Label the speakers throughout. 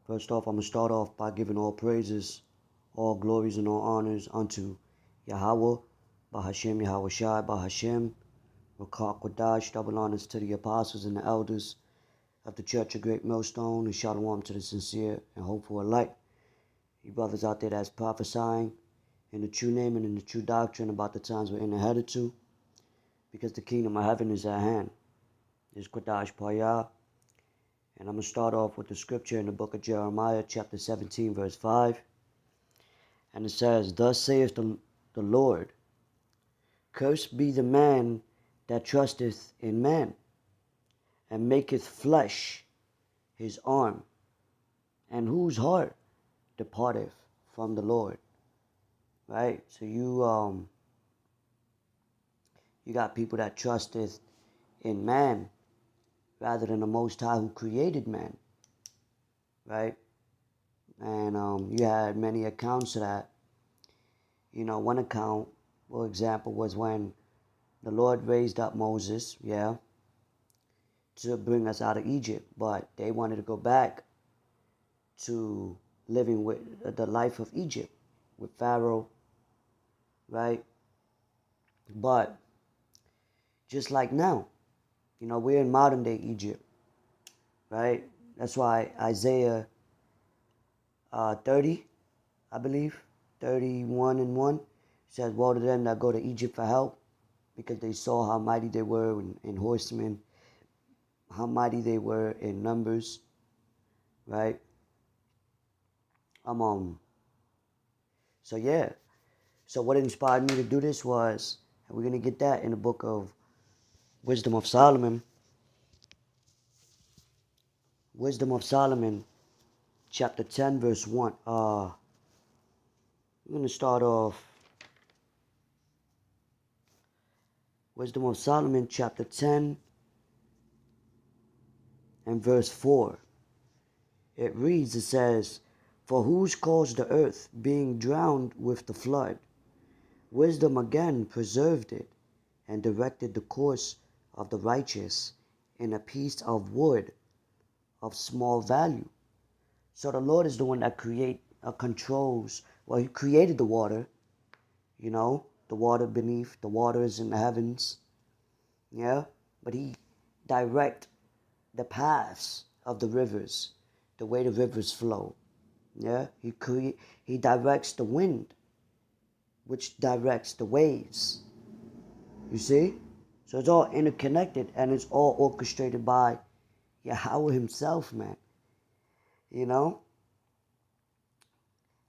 Speaker 1: First off, I'm going to start off by giving all praises, all glories, and all honors unto Yahweh, Bahashem Yahweh Shai, Bahashem, Rakak Wadash, double honors to the apostles and the elders of the Church of Great Millstone, and shalom to the sincere and hopeful alike. You brothers out there that's prophesying in the true name and in the true doctrine about the times we're in and headed to, because the kingdom of heaven is at hand. This is Quadash Payah. And I'm going to start off with the scripture in the book of Jeremiah, chapter 17, verse 5. And it says, Thus saith the Lord, Cursed be the man that trusteth in man, and maketh flesh his arm, and whose heart departeth from the Lord. Right? So you got people that trusteth in man rather than the Most High who created man, right? And you had many accounts of that. You know, one account, for example, was when the Lord raised up Moses, to bring us out of Egypt, but they wanted to go back to living with the life of Egypt, with Pharaoh, right? But just like now, you know, we're in modern day Egypt, right? That's why Isaiah 30, I believe, 31:1 says, Woe to them that go to Egypt for help, because they saw how mighty they were in horsemen, how mighty they were in numbers, right? So yeah. So what inspired me to do this was, and we're going to get that in the book of Wisdom of Solomon. Wisdom of Solomon, chapter 10, verse 1. I'm going to start off. Wisdom of Solomon, chapter 10, and verse 4. It reads, it says, For whose caused the earth, being drowned with the flood? Wisdom again preserved it, and directed the course of the righteous in a piece of wood of small value. So the Lord is the one that controls. Well, He created the water, you know, the water beneath, the waters in the heavens, but He direct the paths of the rivers, the way the rivers flow, He directs the wind, which directs the waves, you see? So it's all interconnected, and it's all orchestrated by Yahweh Himself, man. You know?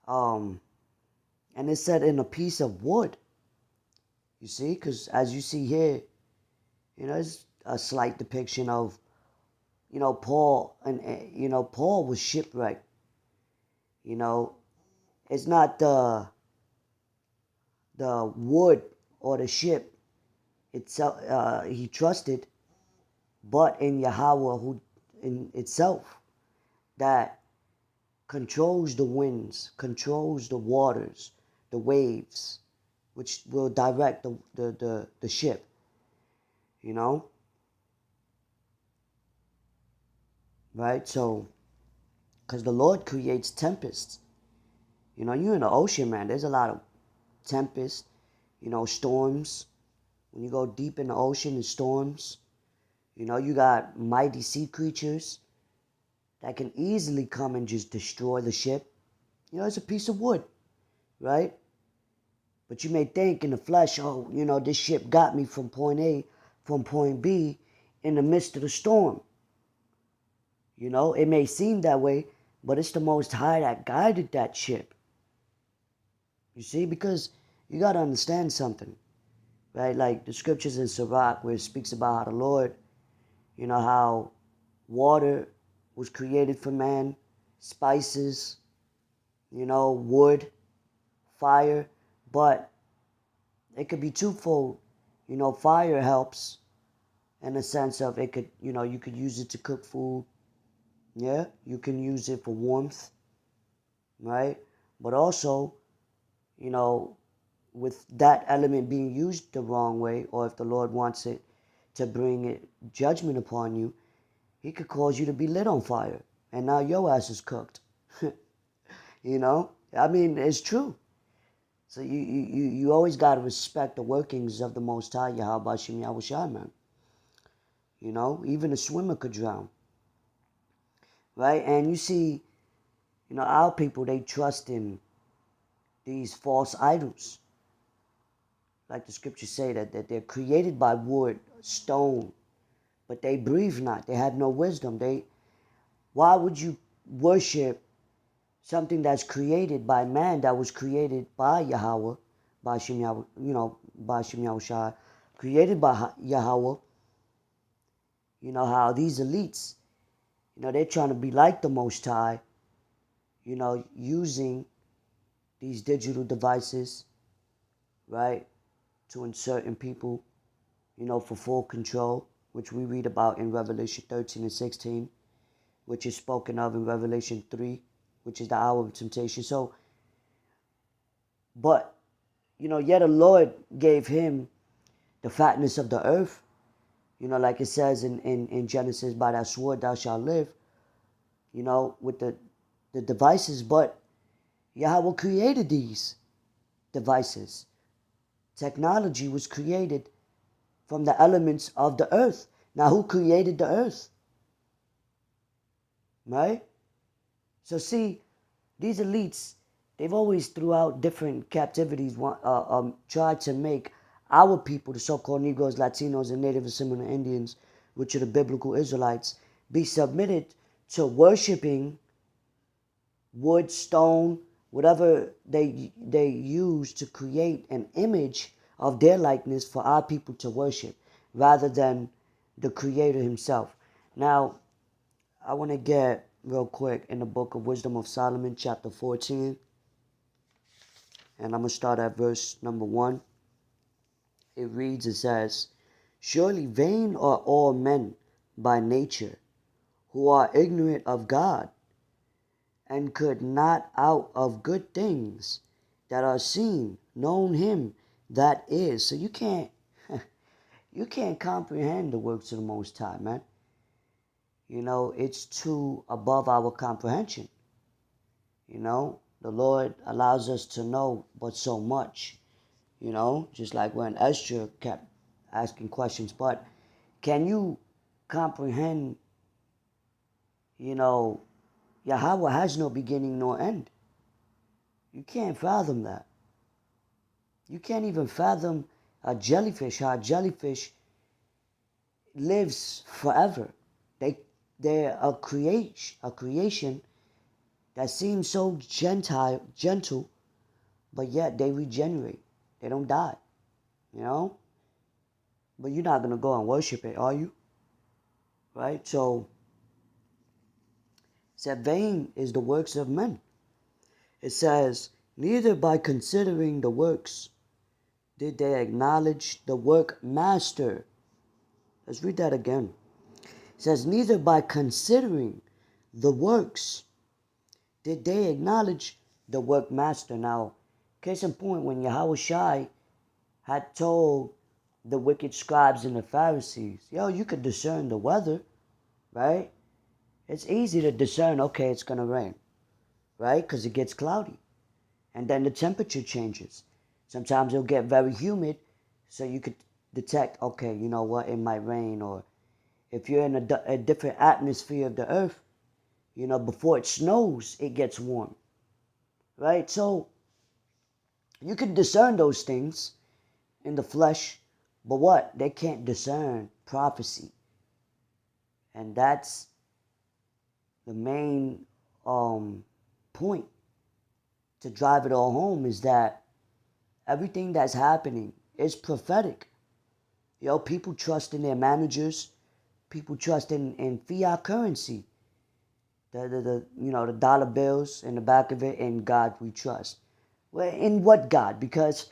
Speaker 1: And it's set in a piece of wood. You see? Because as you see here, you know, it's a slight depiction of, you know, Paul. And, you know, Paul was shipwrecked. You know? It's not the wood or the ship itself he trusted, but in Yahweh who in itself that controls the winds, controls the waters, the waves, which will direct the ship, you know? Right? So, because the Lord creates tempests. You know, you're in the ocean, man. There's a lot of tempests, you know, storms. When you go deep in the ocean, in storms, you know, you got mighty sea creatures that can easily come and just destroy the ship. You know, it's a piece of wood, right? But you may think in the flesh, oh, you know, this ship got me from point A, from point B, in the midst of the storm. You know, it may seem that way, but it's the Most High that guided that ship. You see, because you got to understand something, right? Like the scriptures in Sirach where it speaks about how the Lord, you know, how water was created for man, spices, you know, wood, fire, but it could be twofold. You know, fire helps in the sense of it could, you know, you could use it to cook food. Yeah, you can use it for warmth, right? But also, you know, with that element being used the wrong way, or if the Lord wants it to bring it judgment upon you, He could cause you to be lit on fire, and now your ass is cooked. You know, I mean, it's true. So you always got to respect the workings of the Most High, Yahweh Shem Yahushua, man. You know, even a swimmer could drown, right? And you see, our people, they trust in these false idols. Like the scriptures say that they're created by wood, stone, but they breathe not. They have no wisdom. Why would you worship something that's created by man, that was created by Yahweh, by Shem Yahweh, by Shem Yahushua, created by Yahweh? You know how these elites, they're trying to be like the Most High, using these digital devices, right, to insert in people, for full control, which we read about in Revelation 13 and 16, which is spoken of in Revelation 3, which is the hour of temptation. So, but, yet the Lord gave him the fatness of the earth, like it says in Genesis, by that sword thou shalt live, with the devices. But Yahweh created these devices. Technology was created from the elements of the earth. Now, who created the earth? Right? So see, these elites, they've always throughout different captivities tried to make our people, the so-called Negroes, Latinos, and Native and Seminole Indians, which are the biblical Israelites, be submitted to worshiping wood, stone, whatever they use to create an image of their likeness for our people to worship, rather than the Creator himself. Now, I want to get real quick in the book of Wisdom of Solomon, chapter 14. And I'm going to start at verse number 1. It reads, it says, surely vain are all men by nature, who are ignorant of God, and could not out of good things that are seen known him that is. So you can't you can't comprehend the works of the Most High, man. It's too above our comprehension. The Lord allows us to know but so much. Just like when Esther kept asking questions. But can you comprehend, Yahweh has no beginning nor end. You can't fathom that. You can't even fathom a jellyfish, how a jellyfish lives forever. They're a creation that seems so gentle, but yet they regenerate. They don't die, But you're not going to go and worship it, are you? Right? So, it said, vain is the works of men. It says, neither by considering the works did they acknowledge the workmaster. Let's read that again. It says, neither by considering the works did they acknowledge the workmaster. Now, case in point, when Yahweh Shai had told the wicked scribes and the Pharisees, you could discern the weather, right? It's easy to discern, okay, it's going to rain, right? Because it gets cloudy. And then the temperature changes. Sometimes it'll get very humid, so you could detect, okay, you know what, it might rain. Or if you're in a different atmosphere of the earth, before it snows, it gets warm, right? So you can discern those things in the flesh, but what? They can't discern prophecy. And that's the main point to drive it all home, is that everything that's happening is prophetic. People trust in their managers. People trust in fiat currency. The dollar bills in the back of it. In God we trust. Well, in what God? Because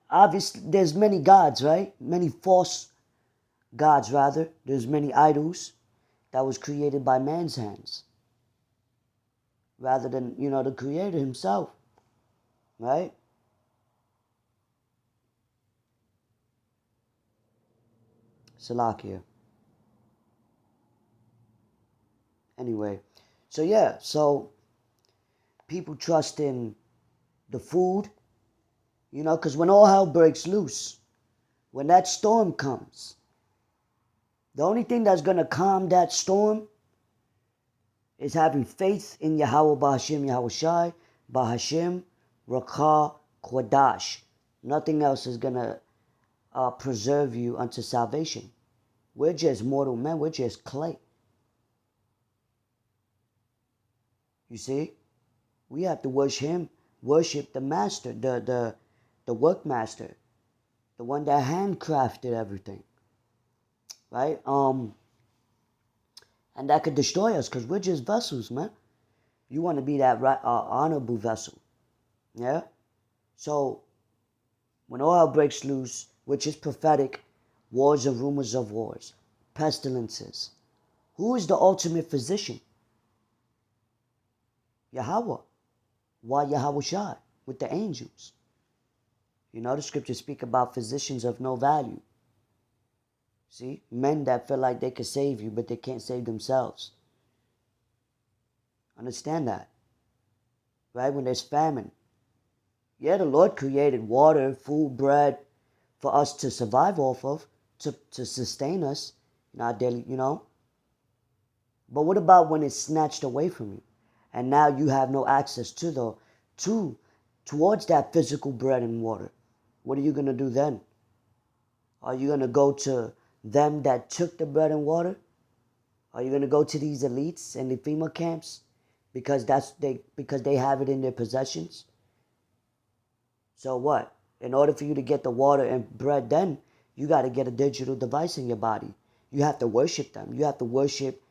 Speaker 1: obviously there's many gods, right? Many false gods, rather. There's many idols that was created by man's hands, rather than, the Creator himself, right? Salakia. Anyway, so People trust in the food, because when all hell breaks loose, when that storm comes, the only thing that's going to calm that storm is having faith in Yahweh Bahashim Yahweh Shai, Bahashim, Rakah, Kodash. Nothing else is going to preserve you unto salvation. We're just mortal men. We're just clay. You see? We have to worship him, worship the master, the workmaster, the one that handcrafted everything. Right? And that could destroy us because we're just vessels, man. You want to be that honorable vessel. Yeah? So, when all hell breaks loose, which is prophetic, wars and rumors of wars, pestilences, who is the ultimate physician? Yahweh. Why Yahweh Shai? With the angels. The scriptures speak about physicians of no value. See? Men that feel like they can save you, but they can't save themselves. Understand that. Right? When there's famine. Yeah, the Lord created water, food, bread for us to survive off of, to sustain us in our daily, But what about when it's snatched away from you? And now you have no access towards that physical bread and water. What are you going to do then? Are you going to go to them that took the bread and water? Are you going to go to these elites and the FEMA camps because they have it in their possessions? So what? In order for you to get the water and bread, then you got to get a digital device in your body. You have to worship them. You have to worship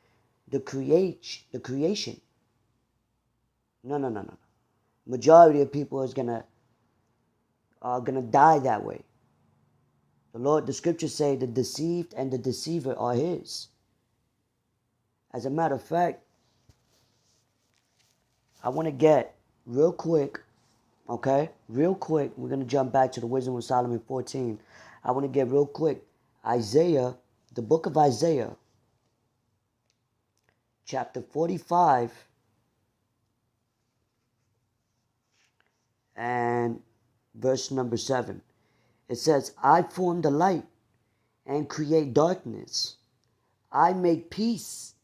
Speaker 1: the creation. No. Majority of people are gonna die that way. The scriptures say the deceived and the deceiver are his. As a matter of fact, I want to get real quick, okay? Real quick, we're gonna jump back to the Wisdom of Solomon 14. I want to get real quick Isaiah, the book of Isaiah, chapter 45. And verse number 7. It says, I form the light and create darkness. I make peace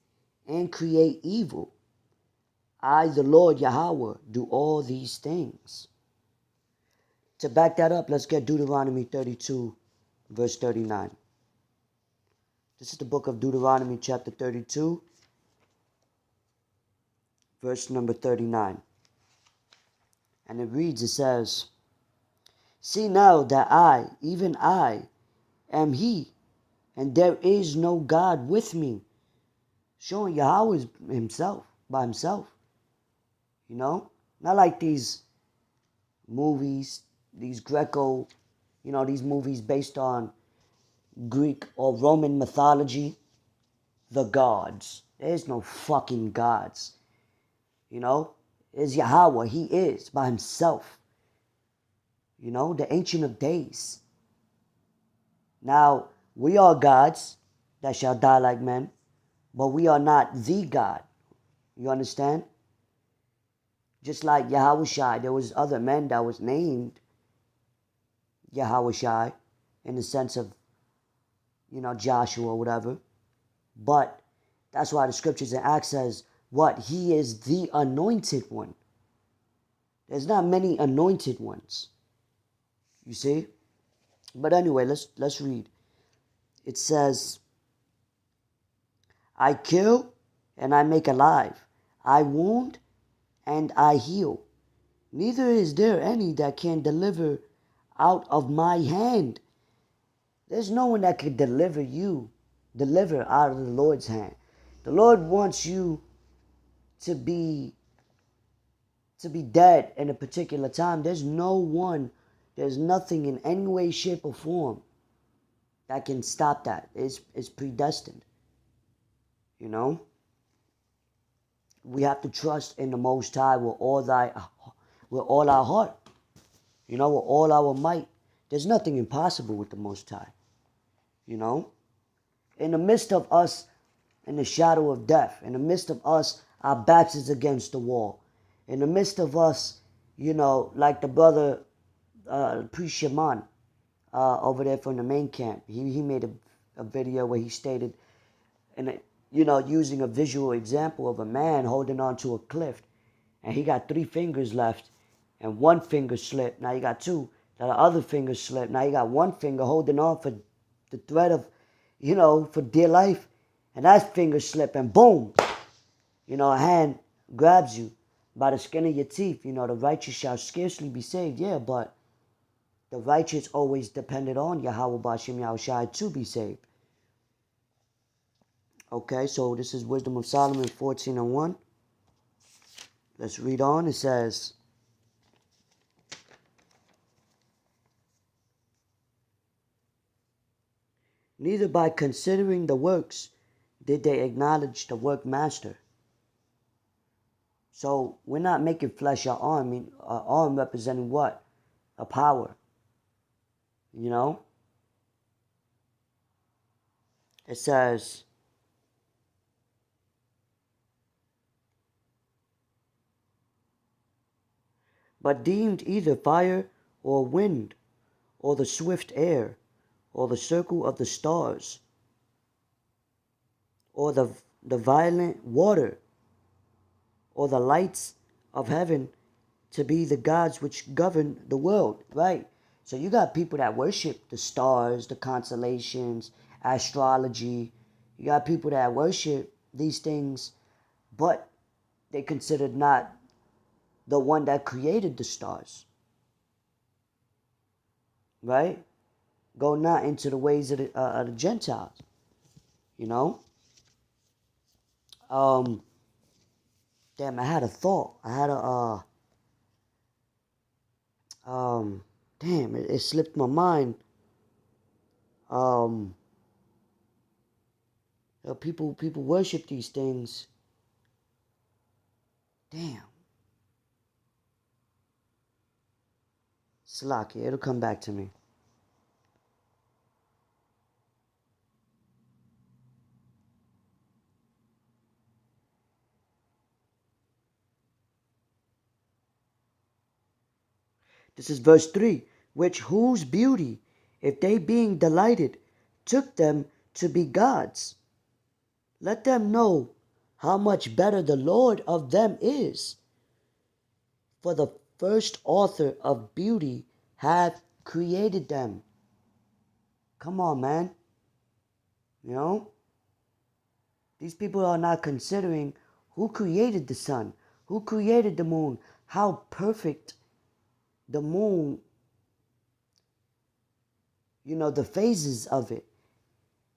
Speaker 1: and create evil. I, the Lord Yahweh, do all these things. To back that up, let's get Deuteronomy 32, verse 39. This is the book of Deuteronomy, chapter 32, verse number 39. And it reads, it says, see now that I, even I, am he, and there is no God with me. Showing Yahweh himself, by himself. Not like these movies, these Greco, these movies based on Greek or Roman mythology. The gods. There's no fucking gods. Is Yahweh. He is by himself. The Ancient of Days. Now, we are gods that shall die like men, but we are not the God. You understand? Just like Yahweh Shai, there was other men that was named Yahweh Shai in the sense of, Joshua or whatever. But that's why the scriptures in Acts says, what? He is the anointed one. There's not many anointed ones. You see? But anyway, let's read. It says, I kill and I make alive. I wound and I heal. Neither is there any that can deliver out of my hand. There's no one that can deliver out of the Lord's hand. The Lord wants you to be dead in a particular time. There's nothing in any way, shape, or form that can stop that. It's predestined. We have to trust in the Most High with all our heart. With all our might. There's nothing impossible with the Most High. In the midst of us in the shadow of death, in the midst of us, our backs is against the wall. In the midst of us, like the brother Priest Shaman over there from the main camp, he made a video where he stated, and using a visual example of a man holding on to a cliff, and he got 3 fingers left, and one finger slipped. Now you got 2. Now the other finger slipped. Now you got 1 finger holding on for the thread of, for dear life, and that finger slipped, and boom, a hand grabs you by the skin of your teeth. The righteous shall scarcely be saved. Yeah, but the righteous always depended on Yahweh Bashim Yahushai to be saved. Okay, so this is Wisdom of Solomon 14:1. Let's read on. It says, neither by considering the works did they acknowledge the workmaster. So we're not making flesh our arm. I mean, our arm representing what? A power. It says, but deemed either fire or wind, or the swift air, or the circle of the stars, or the violent water, or the lights of heaven to be the gods which govern the world, right? So you got people that worship the stars, the constellations, astrology. You got people that worship these things, but they considered not the one that created the stars, right? Go not into the ways of the Gentiles, Damn, I had a thought. I had damn, it slipped my mind. People worship these things. Damn. Slaki, it'll come back to me. This is verse 3. Whose beauty, if they being delighted, took them to be gods. Let them know how much better the Lord of them is. For the first author of beauty hath created them. Come on, man. These people are not considering who created the sun, who created the moon, how perfect the moon, the phases of it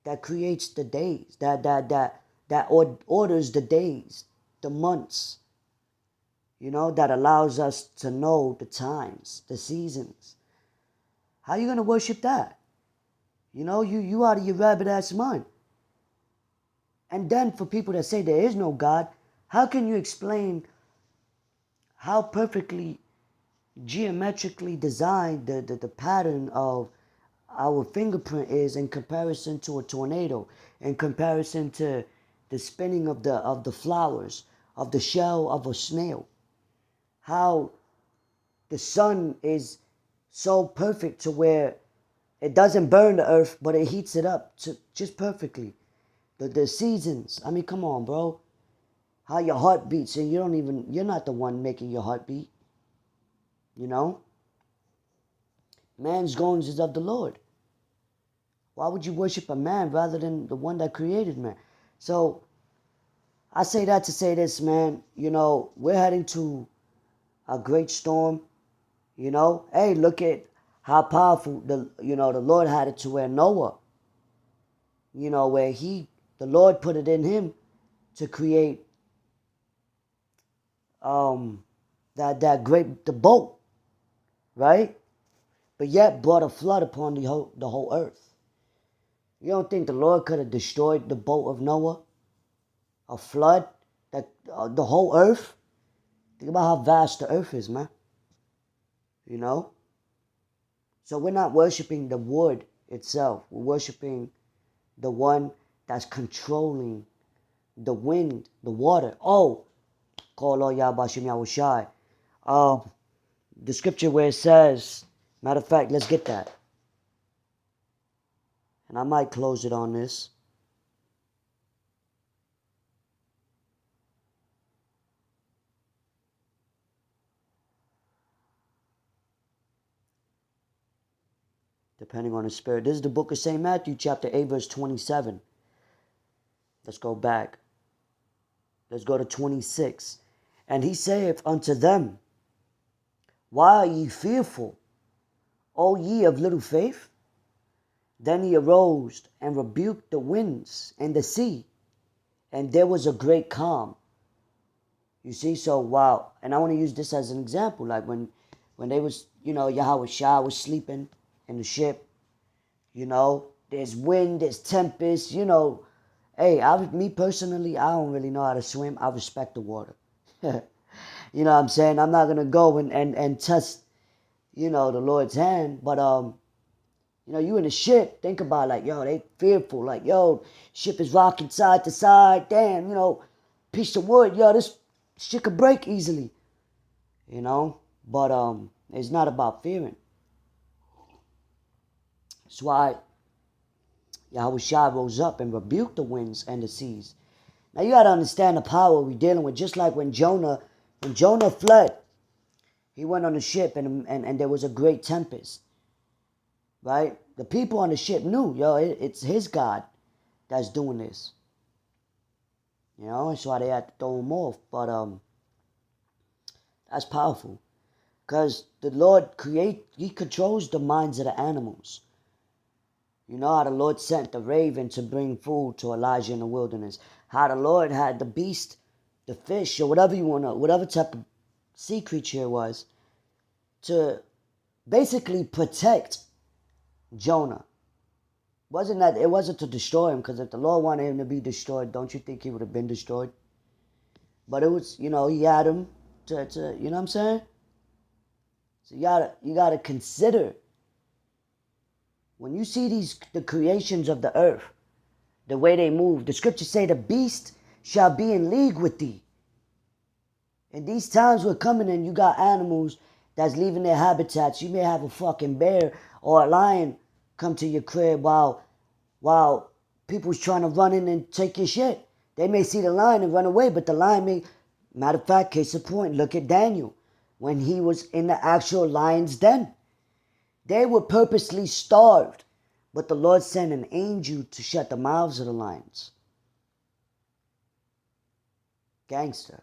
Speaker 1: that creates the days, that orders the days, the months, that allows us to know the times, the seasons. How are you going to worship that? You out of your rabbit ass mind. And then for people that say there is no God, how can you explain how perfectly geometrically designed the pattern of our fingerprint is in comparison to a tornado, in comparison to the spinning of the flowers, of the shell of a snail? How the sun is so perfect to where it doesn't burn the earth, but it heats it up just perfectly. The seasons. I mean, come on, bro. How your heart beats, and you're not the one making your heart beat. Man's goings is of the Lord. Why would you worship a man rather than the one that created man? So I say that to say this, man. We're heading to a great storm. Hey, look at how powerful the Lord had it to where Noah, where the Lord put it in him to create the boat, right? But yet brought a flood upon the whole earth. You don't think the Lord could have destroyed the boat of Noah? A flood, that the whole earth? Think about how vast the earth is, man. So we're not worshiping the wood itself. We're worshiping the one that's controlling the wind, the water. Oh, Call on Yahweh Shem Yahushai. The scripture where it says, matter of fact, let's get that. And I might close it on this. Depending on the spirit. This is the book of St. Matthew, chapter 8, verse 27. Let's go back. Let's go to 26. And he saith unto them, why are ye fearful, O ye of little faith? Then he arose and rebuked the winds and the sea, and there was a great calm. You see, so wow. And I want to use this as an example. Like when they was, Yahweh Shah was sleeping in the ship, there's wind, there's tempest, Hey, me personally, I don't really know how to swim. I respect the water. You know what I'm saying? I'm not going to go and touch, the Lord's hand. But, you in the ship, think about like, yo, they fearful. Like, yo, ship is rocking side to side. Damn, piece of wood. Yo, this shit could break easily. But it's not about fearing. That's why Yahweh Shah rose up and rebuked the winds and the seas. Now you got to understand the power we're dealing with. Just like when Jonah fled, he went on the ship and there was a great tempest. Right? The people on the ship knew, it's his God that's doing this. That's why they had to throw him off. But that's powerful. Because the Lord he controls the minds of the animals. You know how the Lord sent the raven to bring food to Elijah in the wilderness. How the Lord had the beast, the fish, or whatever type of sea creature it was, to basically protect Jonah. It wasn't to destroy him, because if the Lord wanted him to be destroyed, don't you think he would have been destroyed? But it was, he had him to you know what I'm saying? So you gotta consider, when you see the creations of the earth, the way they move, the scriptures say the beast shall be in league with thee. And these times we're coming and you got animals that's leaving their habitats. You may have a fucking bear or a lion come to your crib while people's trying to run in and take your shit. They may see the lion and run away, but the lion may, matter of fact, case in point, look at Daniel when he was in the actual lion's den. They were purposely starved, but the Lord sent an angel to shut the mouths of the lions. Gangster.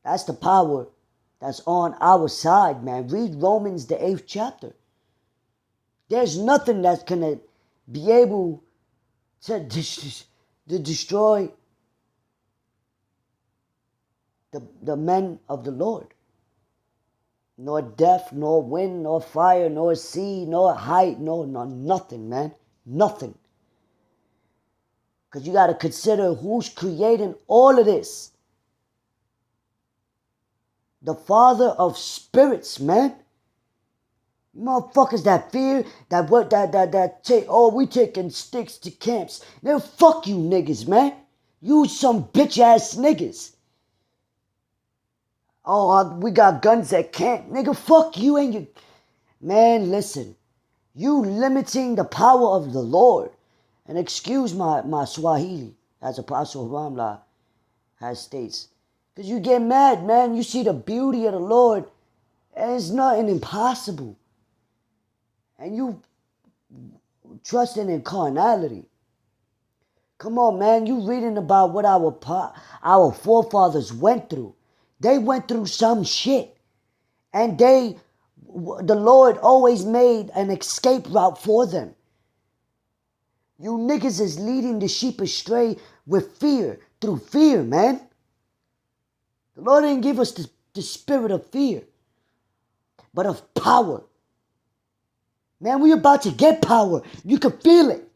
Speaker 1: That's the power that's on our side, man. Read Romans, the 8th chapter. There's nothing that's going to be able to destroy the men of the Lord. Nor death, nor wind, nor fire, nor sea, nor height, nor nothing, man. Nothing. Because you got to consider who's creating all of this. The Father of spirits, man. Motherfuckers that fear, we taking sticks to camps. Man, fuck you niggas, man. You some bitch ass niggas. Oh, we got guns at camp. Nigga, fuck you and you. Man, listen. You limiting the power of the Lord. And excuse my Swahili, as Apostle Ramla has states. Because you get mad, man. You see the beauty of the Lord. And it's nothing impossible. And you trusting in carnality. Come on, man. You reading about what our forefathers went through. They went through some shit. And the Lord always made an escape route for them. You niggas is leading the sheep astray with fear. Through fear, man. The Lord didn't give us the spirit of fear, but of power. Man, we're about to get power. You can feel it.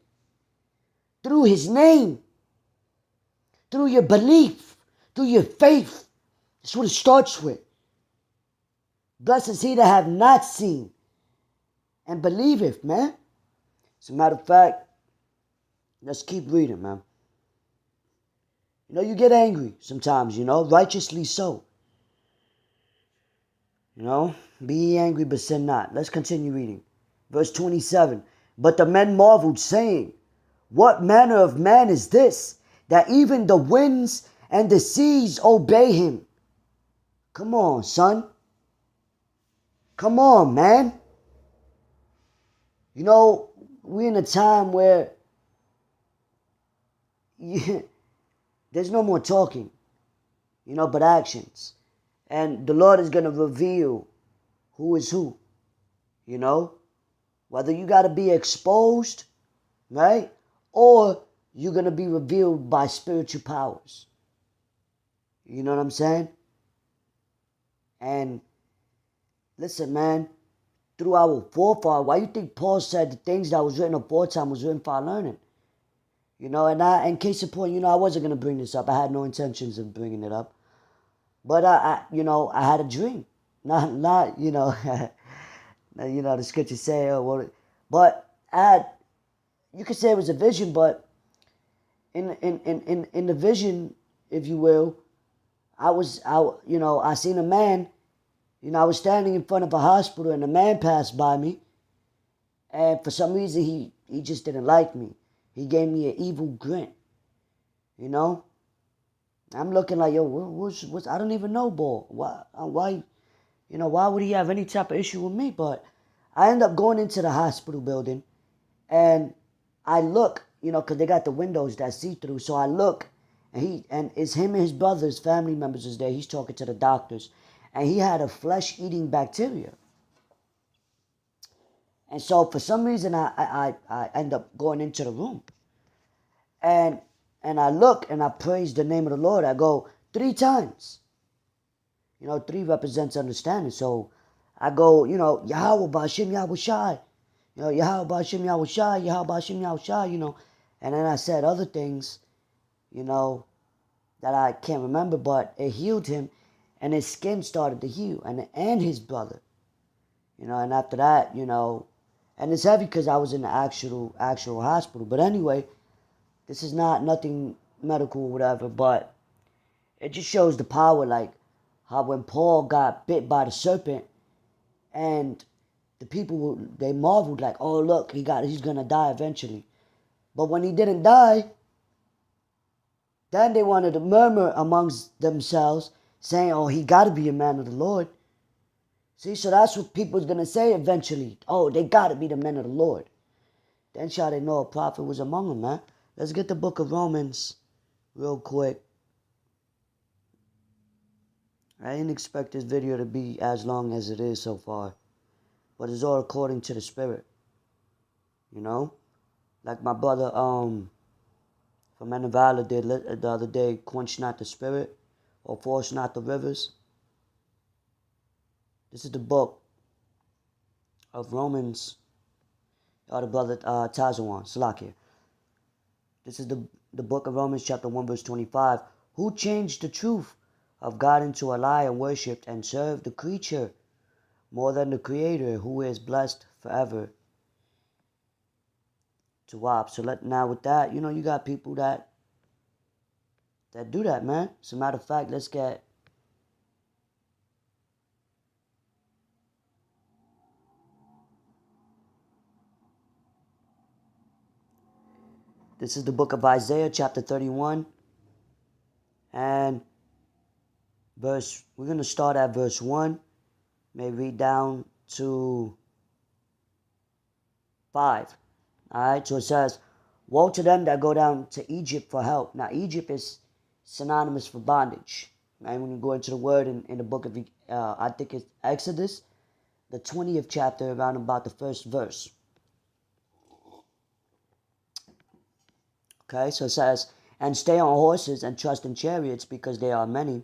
Speaker 1: Through His name. Through your belief. Through your faith. That's what it starts with. Blessed is he that have not seen and believeth, man. As a matter of fact, let's keep reading, man. You get angry sometimes, righteously so. You know, be ye angry, but sin not. Let's continue reading. Verse 27. But the men marveled, saying, what manner of man is this, that even the winds and the seas obey him? Come on, son. Come on, man. You know, we're in a time where there's no more talking, but actions. And the Lord is going to reveal who is who, whether you got to be exposed, right? Or you're going to be revealed by spiritual powers. You know what I'm saying? And listen, man, through our forefather, why you think Paul said the things that was written aforetime was written for our learning? And in case of point, I wasn't going to bring this up. I had no intentions of bringing it up. But I had a dream. Not the scriptures say, but you could say it was a vision, but in the vision, if you will, I seen a man, I was standing in front of a hospital and a man passed by me. And for some reason, he just didn't like me. He gave me an evil grin, I'm looking like, yo, what's I don't even know, boy. Why would he have any type of issue with me? But I end up going into the hospital building, and I look, because they got the windows that see through. So I look, and it's him and his brothers, family members is there. He's talking to the doctors, and he had a flesh-eating bacteria. And so for some reason, I end up going into the room. And I look and I praise the name of the Lord. I go 3 times. 3 represents understanding. So I go, Yahweh Ba'Shem Yahweh Shai. Yahweh Ba'Shem Yahweh Shai, Yahweh Ba'Shem Yahweh Shai, And then I said other things, that I can't remember, but it healed him. And his skin started to heal. And his brother. And after that, and it's heavy because I was in the actual hospital. But anyway, this is nothing medical or whatever, but it just shows the power, like how when Paul got bit by the serpent, and the people, they marveled like, oh look, he's gonna die eventually. But when he didn't die, then they wanted to murmur amongst themselves, saying, oh, he gotta be a man of the Lord. See, so that's what people's gonna say eventually. Oh, they gotta be the men of the Lord. Then shall they know a prophet was among them, man. Let's get the book of Romans real quick. I didn't expect this video to be as long as it is so far. But it's all according to the Spirit. Like my brother from Anavala did the other day, quench not the Spirit or force not the rivers. This is the book of Romans. The brother Tazawan, Salakia. This is the book of Romans chapter 1 verse 25. Who changed the truth of God into a lie and worshipped and served the creature more than the Creator, who is blessed forever. To WAP. So now with that, you got people that do that, man. As a matter of fact, let's get this is the book of Isaiah chapter 31 and we're going to start at verse 1, may read down to 5. Alright, so it says, woe to them that go down to Egypt for help. Now, Egypt is synonymous for bondage. Right? When you go into the word in the book of, I think it's Exodus, the 20th chapter, around about the first verse. Okay, so it says, and stay on horses and trust in chariots because they are many,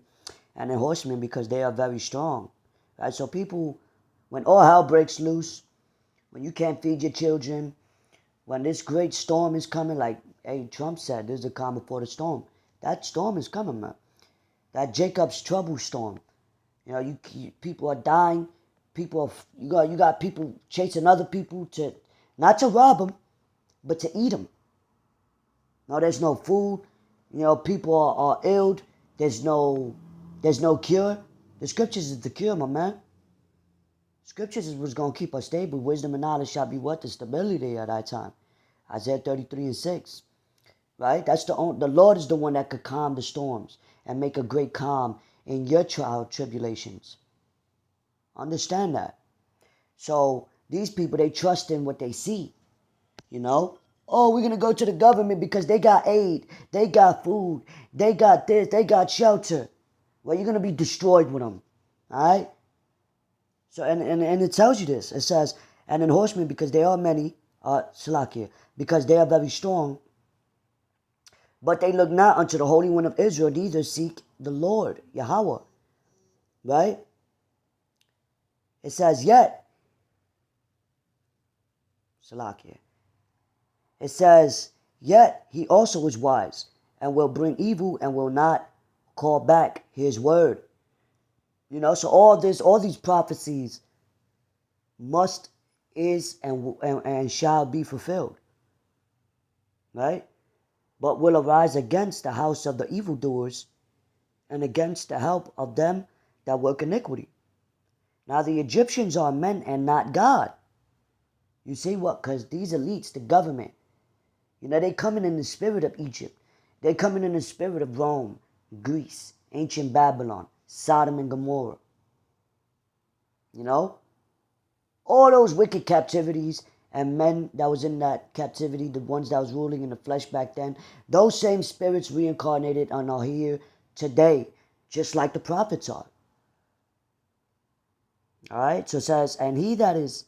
Speaker 1: and in horsemen because they are very strong. Right, so people, when all hell breaks loose, when you can't feed your children, when this great storm is coming, like Trump said, there's a calm before the storm. That storm is coming, man. That Jacob's trouble storm. People are dying. You got people chasing other people not to rob them, but to eat them. No, there's no food. People are ill. There's no cure. The scriptures is the cure, my man. Scriptures is what's going to keep us stable. Wisdom and knowledge shall be what? The stability at that time. Isaiah 33:6. Right? That's the Lord is the one that could calm the storms and make a great calm in your trial tribulations. Understand that. So these people, they trust in what they see. You know? Oh, we're going to go to the government because they got aid. They got food. They got this. They got shelter. Well, you're going to be destroyed with them. All right? So, and it tells you this. It says, and in horsemen, because they are many, Salakia, because they are very strong, but they look not unto the Holy One of Israel, neither seek the Lord, Yahweh. Right? It says, yet, Salakia. It says, yet he also is wise, and will bring evil, and will not call back his word. You know, so all these prophecies must, is, and shall be fulfilled. Right? But will arise against the house of the evildoers, and against the help of them that work iniquity. Now the Egyptians are men and not God. You see what? Because these elites, the government, you know, they coming in the spirit of Egypt. They coming in the spirit of Rome, Greece, ancient Babylon, Sodom and Gomorrah. You know? All those wicked captivities and men that was in that captivity, the ones that was ruling in the flesh back then, those same spirits reincarnated and are here today, just like the prophets are. Alright, so it says, and he that is,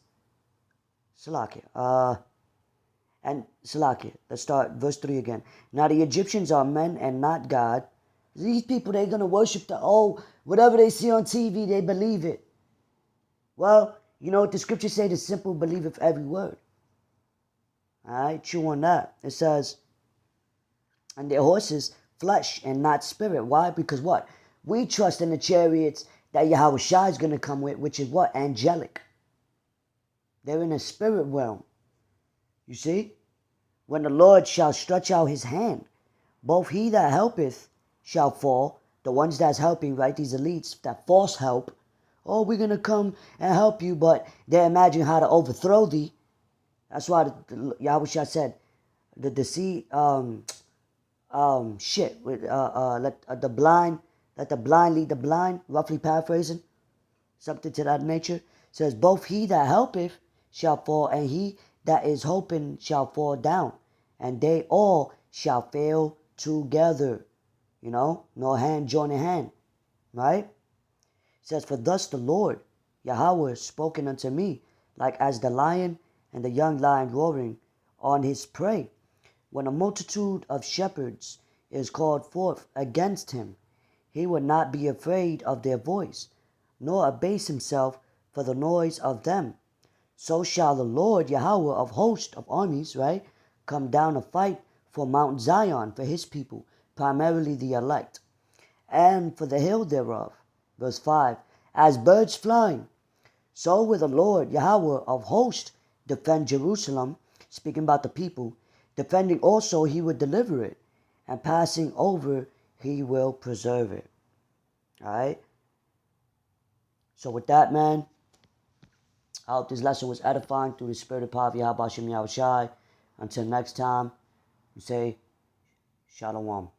Speaker 1: Salakia, and Salakia, let's start verse 3 again. Now the Egyptians are men and not God. These people, they're going to worship whatever they see on TV, they believe it. Well, you know what the scriptures say? The simple believeth every word. Alright, chew on that. It says, and their horses, flesh and not spirit. Why? Because what? We trust in the chariots that Yahweh Shai is going to come with, which is what? Angelic. They're in a spirit realm. You see? When the Lord shall stretch out his hand, both he that helpeth shall fall. The ones that's helping, right? These elites, that false help. Oh, we're going to come and help you, but they imagine how to overthrow thee. That's why Yahweh Shai said, let the blind lead the blind, roughly paraphrasing, something to that nature. It says, both he that helpeth shall fall, and he that is hoping shall fall down, and they all shall fail together. You know, no hand joining hand, right? It says, for thus the Lord, Yahweh, spoken unto me, like as the lion and the young lion roaring on his prey, when a multitude of shepherds is called forth against him, he would not be afraid of their voice, nor abase himself for the noise of them. So shall the Lord Yahweh of hosts, of armies, right, come down to fight for Mount Zion, for his people, primarily the elect, and for the hill thereof. Verse 5, as birds flying, so will the Lord Yahweh of hosts defend Jerusalem, speaking about the people, defending also he will deliver it, and passing over he will preserve it. Alright? So with that, man, I hope this lesson was edifying through the spirit of power of Yahweh Shem Yahweh Shai. Until next time, we say, Shalom.